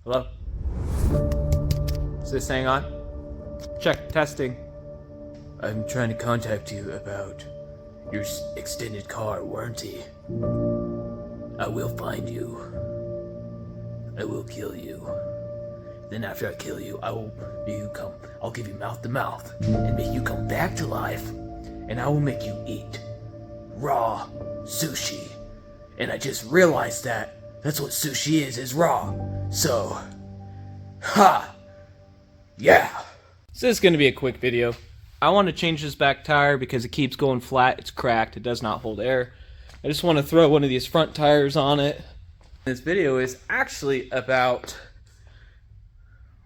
Hello? Is this thing on? Check, testing. I'm trying to contact you about your extended car warranty. I will find you. I will kill you. Then after I kill you, I'll give you mouth to mouth and make you come back to life. And I will make you eat raw sushi. And I just realized that's what sushi is raw. So, yeah. So this is going to be a quick video. I want to change this back tire because it keeps going flat. It's cracked. It does not hold air. I just want to throw one of these front tires on it. This video is actually about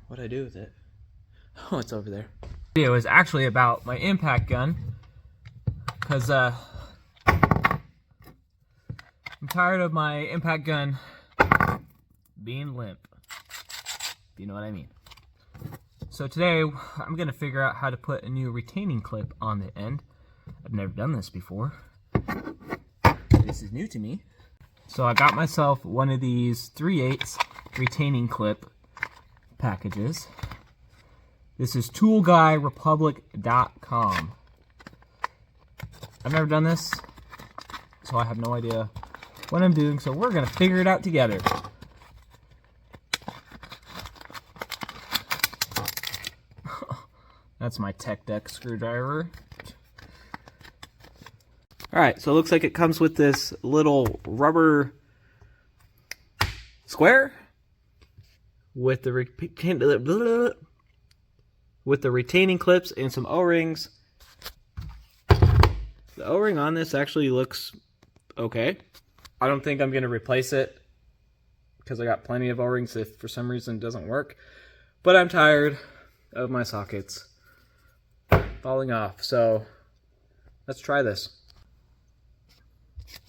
what I do with it. Oh, it's over there. This video is actually about my impact gun because I'm tired of my impact gun being limp. If you know what I mean. So today I'm gonna figure out how to put a new retaining clip on the end. I've never done this before. This is new to me. So I got myself one of these 3/8 retaining clip packages. This is toolguyrepublic.com. I've never done this, so I have no idea what I'm doing, so we're gonna figure it out together. That's my Tech Deck screwdriver. Alright, so it looks like it comes with this little rubber square with the retaining clips and some O-rings. The O-ring on this actually looks okay. I don't think I'm going to replace it because I got plenty of O-rings if for some reason it doesn't work. But I'm tired of my sockets falling off, so let's try this.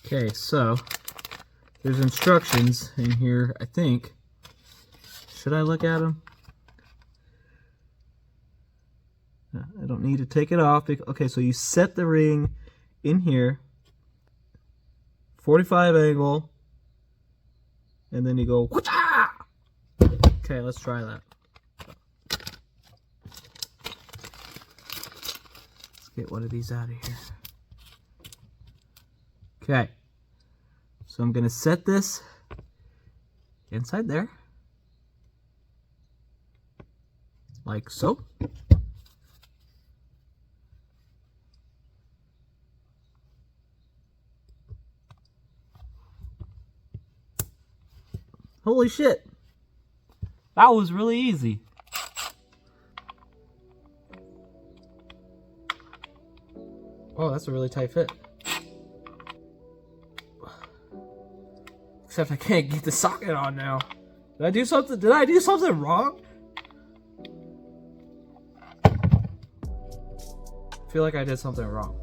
Okay, so there's instructions in here, I think. Should I look at them? I don't need to take it off. Okay, so you set the ring in here, 45 angle, and then you go, wha-cha! Okay, let's try that. Get one of these out of here. Okay. So I'm going to set this inside there. Like so. Holy shit. That was really easy. Oh, that's a really tight fit. Except I can't get the socket on now. Did I do something wrong? I feel like I did something wrong.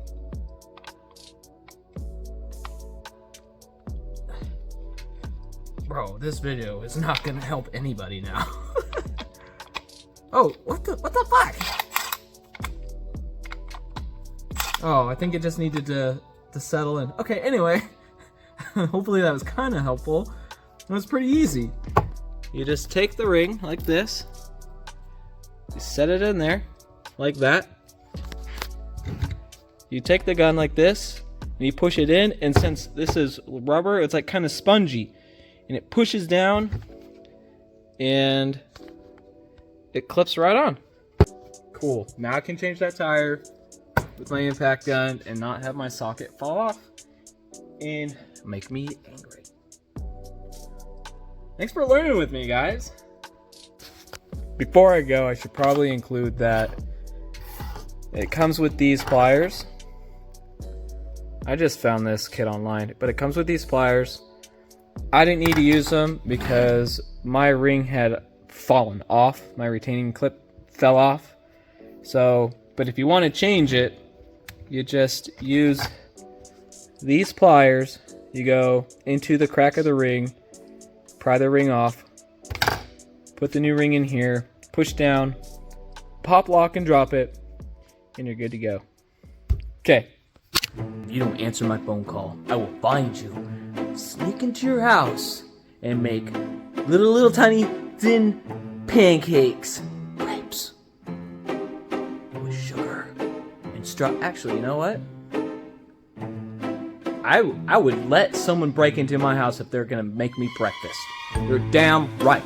Bro, this video is not gonna help anybody now. Oh, what the fuck? Oh, I think it just needed to settle in. Okay, anyway. Hopefully that was kind of helpful. It was pretty easy. You just take the ring like this. You set it in there like that. You take the gun like this and you push it in, and since this is rubber, it's like kind of spongy. And it pushes down and it clips right on. Cool. Now I can change that tire with my impact gun and not have my socket fall off and make me angry. Thanks for learning with me, guys. Before I go, I should probably include that it comes with these pliers. I just found this kit online, but it comes with these pliers. I didn't need to use them because my ring had fallen off. My retaining clip fell off. So, but if you want to change it, you just use these pliers. You go into the crack of the ring, pry the ring off, put the new ring in here, push down, pop, lock, and drop it, and you're good to go. Okay. You don't answer my phone call, I will find you, sneak into your house, and make little tiny Lipton pancakes. Grapes. With sugar and straw. Actually, you know what? I would let someone break into my house if they're gonna make me breakfast. You're damn right.